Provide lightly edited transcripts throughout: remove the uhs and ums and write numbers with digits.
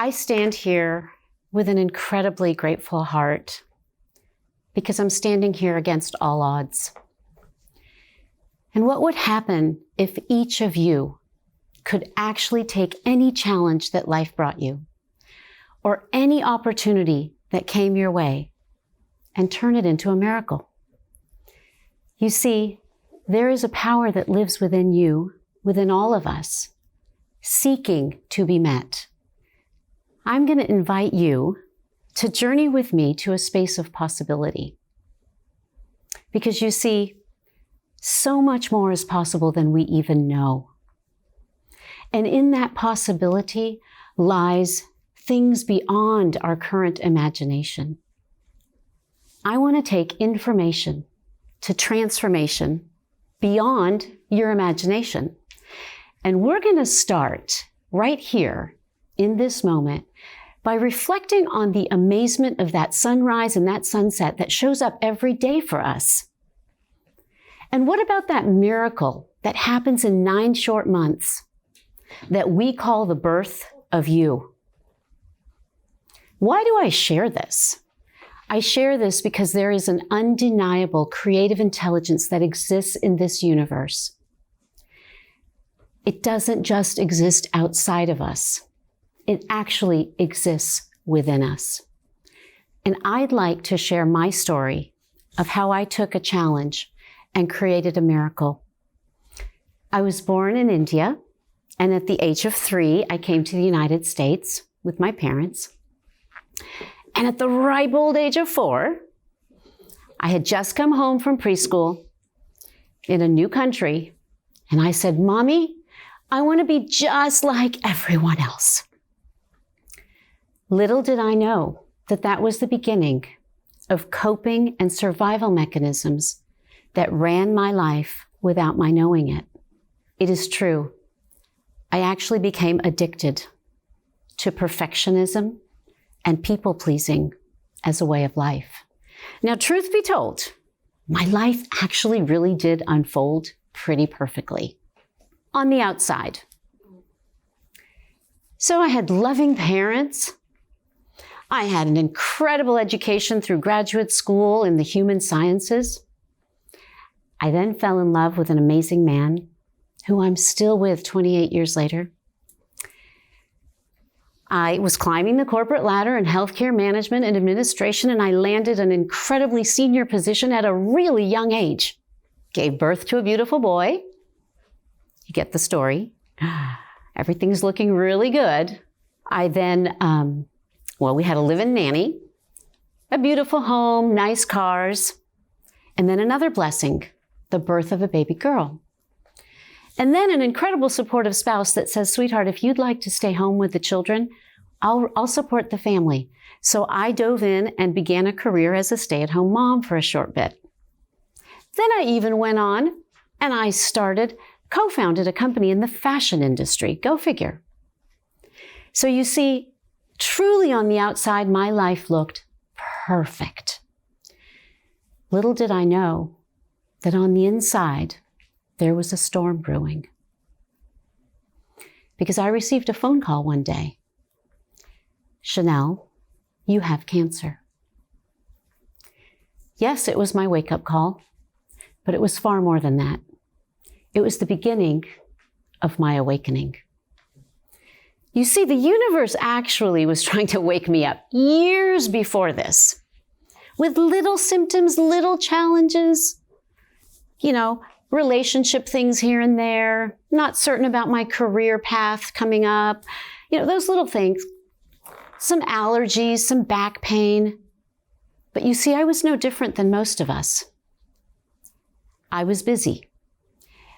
I stand here with an incredibly grateful heart because I'm standing here against all odds. And what would happen if each of you could actually take any challenge that life brought you or any opportunity that came your way and turn it into a miracle? You see, there is a power that lives within you, within all of us, seeking to be met. I'm going to invite you to journey with me to a space of possibility. Because you see, so much more is possible than we even know. And in that possibility lies things beyond our current imagination. I want to take information to transformation beyond your imagination. And we're going to start right here in this moment by reflecting on the amazement of that sunrise and that sunset that shows up every day for us. And what about that miracle that happens in 9 short months that we call the birth of you? Why do I share this? I share this because there is an undeniable creative intelligence that exists in this universe. It doesn't just exist outside of us. It actually exists within us. And I'd like to share my story of how I took a challenge and created a miracle. I was born in India, and at the age of 3, I came to the United States with my parents. And at the ripe old age of 4, I had just come home from preschool in a new country, and I said, "Mommy, I want to be just like everyone else." Little did I know that that was the beginning of coping and survival mechanisms that ran my life without my knowing it. It is true. I actually became addicted to perfectionism and people-pleasing as a way of life. Now, truth be told, my life actually really did unfold pretty perfectly on the outside. So I had loving parents. I had an incredible education through graduate school in the human sciences. I then fell in love with an amazing man who I'm still with 28 years later. I was climbing the corporate ladder in healthcare management and administration, and I landed an incredibly senior position at a really young age. Gave birth to a beautiful boy. You get the story. Everything's looking really good. I then, we had a live-in nanny, a beautiful home, nice cars, and then another blessing, the birth of a baby girl. And then an incredible supportive spouse that says, "Sweetheart, if you'd like to stay home with the children, I'll support the family." So I dove in and began a career as a stay-at-home mom for a short bit. Then I even went on and I co-founded a company in the fashion industry. Go figure. So you see, truly on the outside, my life looked perfect. Little did I know that on the inside, there was a storm brewing. Because I received a phone call one day. "Shenal, you have cancer." Yes, it was my wake-up call, but it was far more than that. It was the beginning of my awakening. You see, the universe actually was trying to wake me up years before this, with little symptoms, little challenges, relationship things here and there, not certain about my career path coming up, those little things, some allergies, some back pain. But you see, I was no different than most of us. I was busy.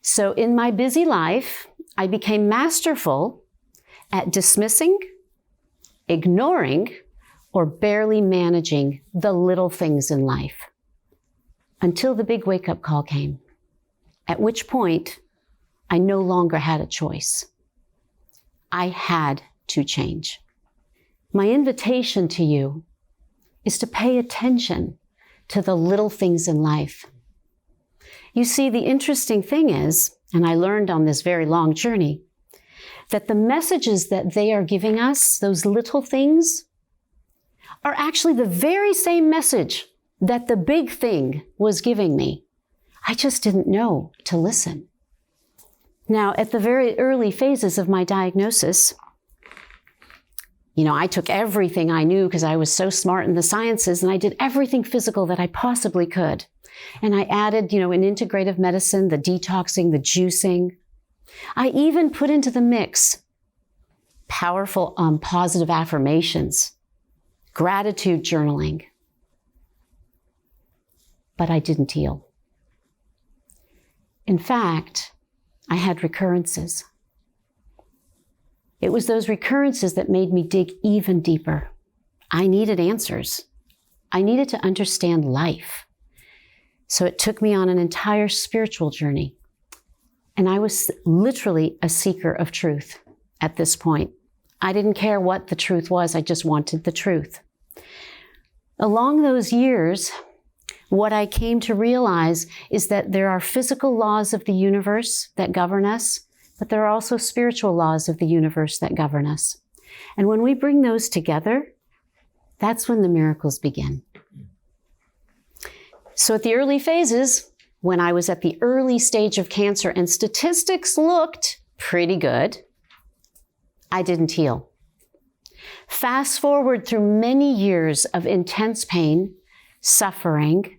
So in my busy life, I became masterful at dismissing, ignoring, or barely managing the little things in life until the big wake-up call came, at which point I no longer had a choice. I had to change. My invitation to you is to pay attention to the little things in life. You see, the interesting thing is, and I learned on this very long journey, that the messages that they are giving us, those little things, are actually the very same message that the big thing was giving me. I just didn't know to listen. Now, at the very early phases of my diagnosis, I took everything I knew because I was so smart in the sciences, and I did everything physical that I possibly could. And I added, in integrative medicine, the detoxing, the juicing. I even put into the mix powerful, positive affirmations, gratitude journaling. But I didn't heal. In fact, I had recurrences. It was those recurrences that made me dig even deeper. I needed answers. I needed to understand life. So it took me on an entire spiritual journey. And I was literally a seeker of truth at this point. I didn't care what the truth was. I just wanted the truth. Along those years, what I came to realize is that there are physical laws of the universe that govern us, but there are also spiritual laws of the universe that govern us. And when we bring those together, that's when the miracles begin. So at the early phases, when I was at the early stage of cancer and statistics looked pretty good, I didn't heal. Fast forward through many years of intense pain, suffering,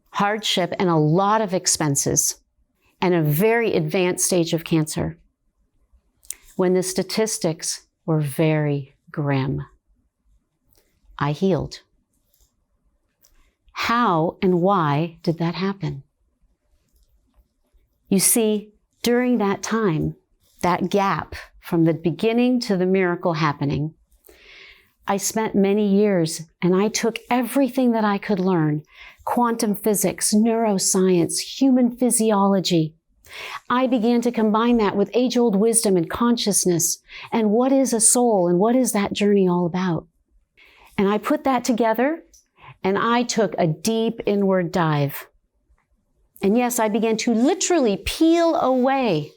hardship, and a lot of expenses, and a very advanced stage of cancer, when the statistics were very grim. I healed. How and why did that happen? You see, during that time, that gap from the beginning to the miracle happening, I spent many years and I took everything that I could learn, quantum physics, neuroscience, human physiology. I began to combine that with age-old wisdom and consciousness and what is a soul and what is that journey all about. And I put that together and I took a deep inward dive. And yes, I began to literally peel away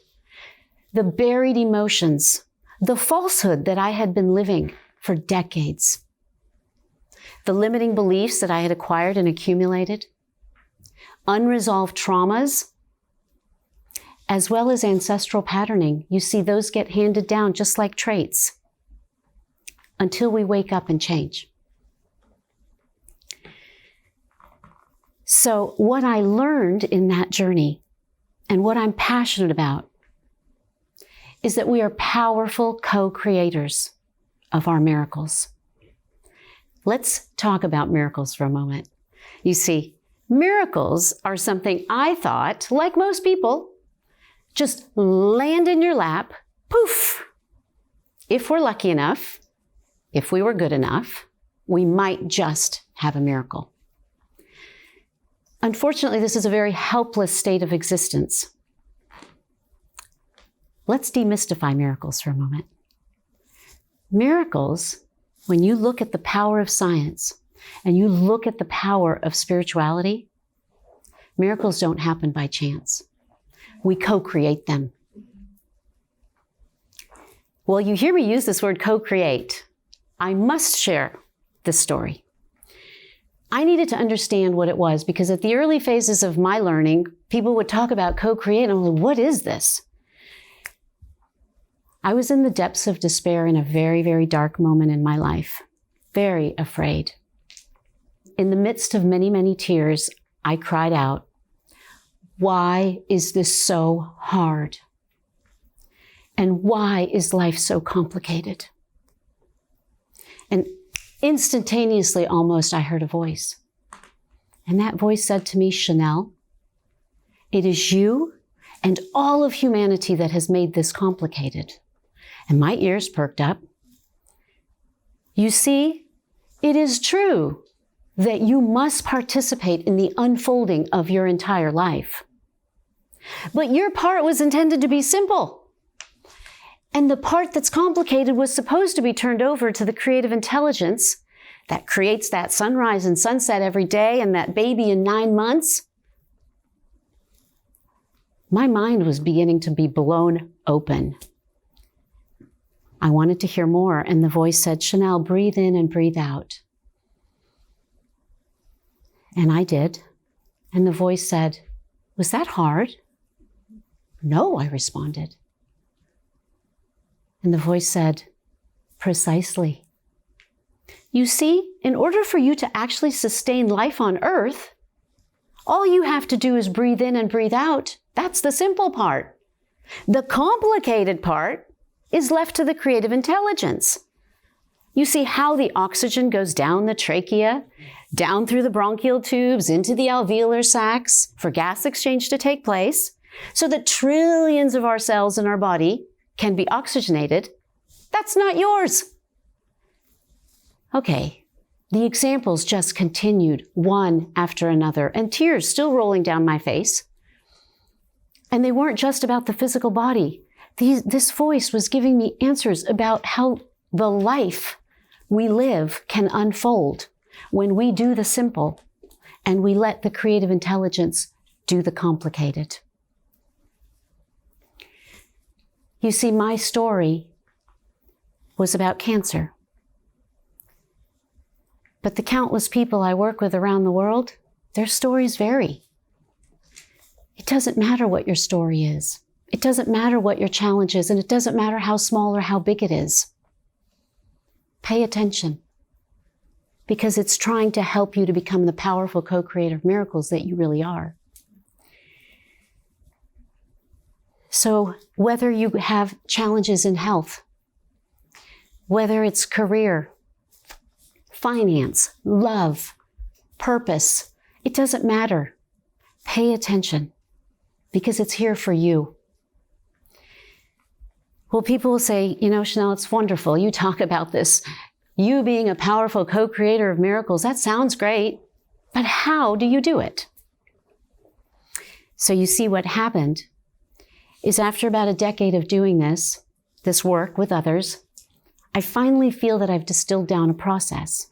the buried emotions, the falsehood that I had been living for decades, the limiting beliefs that I had acquired and accumulated, unresolved traumas, as well as ancestral patterning. You see, those get handed down just like traits until we wake up and change. So what I learned in that journey and what I'm passionate about is that we are powerful co-creators of our miracles. Let's talk about miracles for a moment. You see, miracles are something I thought, like most people, just land in your lap, poof. If we're lucky enough, if we were good enough, we might just have a miracle. Unfortunately, this is a very helpless state of existence. Let's demystify miracles for a moment. Miracles, when you look at the power of science and you look at the power of spirituality, miracles don't happen by chance. We co-create them. Well, you hear me use this word co-create. I must share this story. I needed to understand what it was because at the early phases of my learning, people would talk about co-create and I'm like, what is this? I was in the depths of despair in a very, very dark moment in my life, very afraid. In the midst of many, many tears, I cried out, why is this so hard? And why is life so complicated? And instantaneously, almost, I heard a voice. And that voice said to me, Shenal, it is you and all of humanity that has made this complicated. And my ears perked up. You see, it is true that you must participate in the unfolding of your entire life. But your part was intended to be simple. And the part that's complicated was supposed to be turned over to the creative intelligence that creates that sunrise and sunset every day and that baby in 9 months. My mind was beginning to be blown open. I wanted to hear more, and the voice said, Shenal, breathe in and breathe out. And I did. And the voice said, was that hard? No, I responded. And the voice said, precisely. You see, in order for you to actually sustain life on Earth, all you have to do is breathe in and breathe out. That's the simple part. The complicated part is left to the creative intelligence. You see how the oxygen goes down the trachea, down through the bronchial tubes, into the alveolar sacs for gas exchange to take place, so that trillions of our cells in our body can be oxygenated. That's not yours. Okay, the examples just continued one after another, and tears still rolling down my face. And they weren't just about the physical body. This voice was giving me answers about how the life we live can unfold when we do the simple and we let the creative intelligence do the complicated. You see, my story was about cancer. But the countless people I work with around the world, their stories vary. It doesn't matter what your story is. It doesn't matter what your challenge is, and it doesn't matter how small or how big it is. Pay attention, because it's trying to help you to become the powerful co-creator of miracles that you really are. So whether you have challenges in health, whether it's career, finance, love, purpose, it doesn't matter. Pay attention, because it's here for you. Well, people will say, you know, Shenal, it's wonderful. You talk about this. You being a powerful co-creator of miracles, that sounds great. But how do you do it? So you see, what happened is after about a decade of doing this work with others, I finally feel that I've distilled down a process.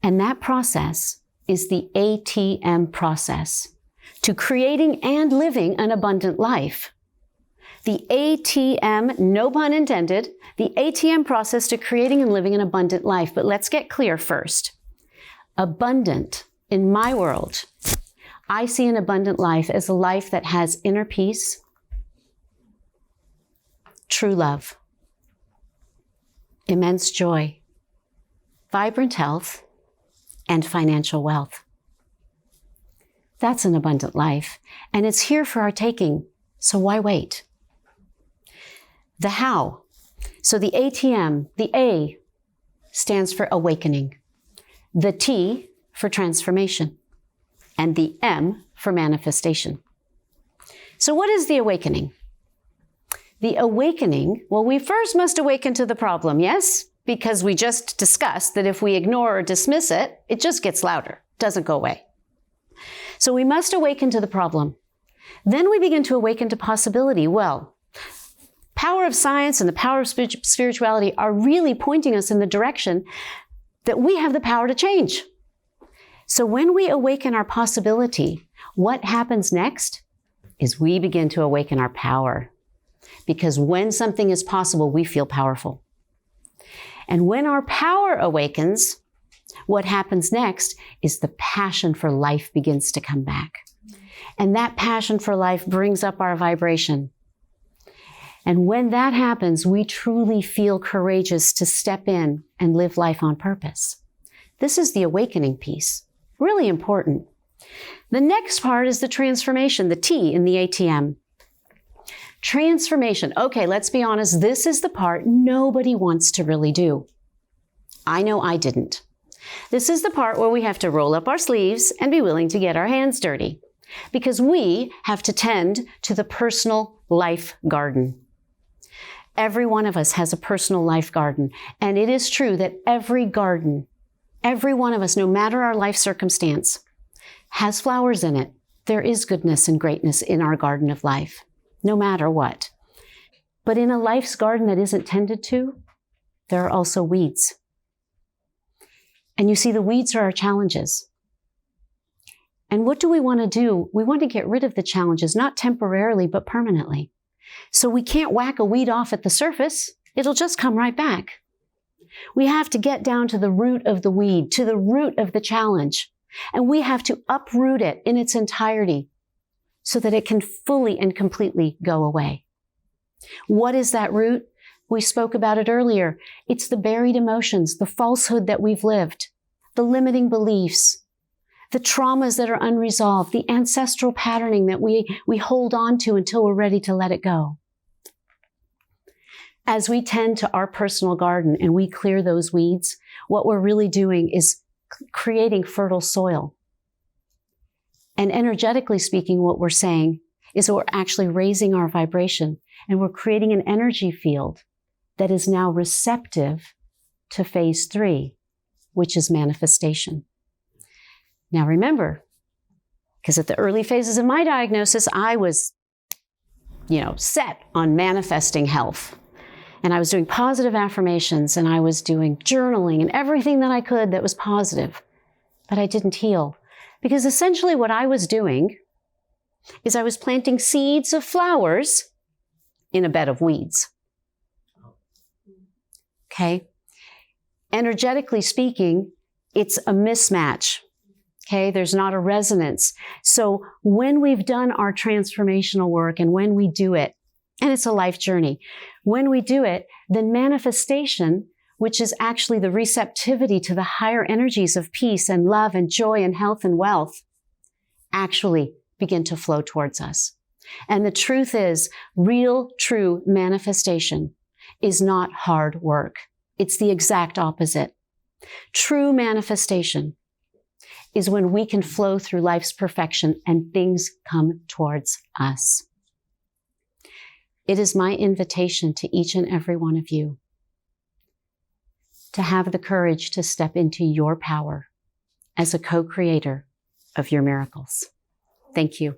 And that process is the A.T.M process to creating and living an abundant life. The A.T.M, no pun intended, the A.T.M process to creating and living an abundant life. But let's get clear first. Abundant, in my world, I see an abundant life as a life that has inner peace, true love, immense joy, vibrant health, and financial wealth. That's an abundant life, and it's here for our taking, so why wait? The how. So the A.T.M, the A stands for awakening, the T for transformation, and the M for manifestation. So what is the awakening? The awakening, well, we first must awaken to the problem, yes? Because we just discussed that if we ignore or dismiss it, it just gets louder, doesn't go away. So we must awaken to the problem. Then we begin to awaken to possibility. Well, power of science and the power of spirituality are really pointing us in the direction that we have the power to change. So when we awaken our possibility, what happens next is we begin to awaken our power. Because when something is possible, we feel powerful. And when our power awakens, what happens next is the passion for life begins to come back. And that passion for life brings up our vibration. And when that happens, we truly feel courageous to step in and live life on purpose. This is the awakening piece. Really important. The next part is the transformation, the T in the A.T.M. Transformation. Okay, let's be honest. This is the part nobody wants to really do. I know I didn't. This is the part where we have to roll up our sleeves and be willing to get our hands dirty, because we have to tend to the personal life garden. Every one of us has a personal life garden, and it is true that every garden, every one of us, no matter our life circumstance, has flowers in it. There is goodness and greatness in our garden of life, no matter what. But in a life's garden that isn't tended to, there are also weeds. And you see, the weeds are our challenges. And what do we want to do? We want to get rid of the challenges, not temporarily, but permanently. So we can't whack a weed off at the surface. It'll just come right back. We have to get down to the root of the weed, to the root of the challenge, and we have to uproot it in its entirety so that it can fully and completely go away. What is that root? We spoke about it earlier. It's the buried emotions, the falsehood that we've lived, the limiting beliefs, the traumas that are unresolved, the ancestral patterning that we hold on to until we're ready to let it go. As we tend to our personal garden and we clear those weeds, what we're really doing is creating fertile soil. And energetically speaking, what we're saying is that we're actually raising our vibration and we're creating an energy field that is now receptive to phase 3, which is manifestation. Now remember, because at the early phases of my diagnosis, I was, set on manifesting health. And I was doing positive affirmations and I was doing journaling and everything that I could that was positive. But I didn't heal. Because essentially what I was doing is I was planting seeds of flowers in a bed of weeds. Okay? Energetically speaking, it's a mismatch. Okay? There's not a resonance. So when we've done our transformational work and when we do it, and it's a life journey, when we do it, then manifestation, which is actually the receptivity to the higher energies of peace and love and joy and health and wealth, actually begin to flow towards us. And the truth is, real, true manifestation is not hard work. It's the exact opposite. True manifestation is when we can flow through life's perfection and things come towards us. It is my invitation to each and every one of you to have the courage to step into your power as a co-creator of your miracles. Thank you.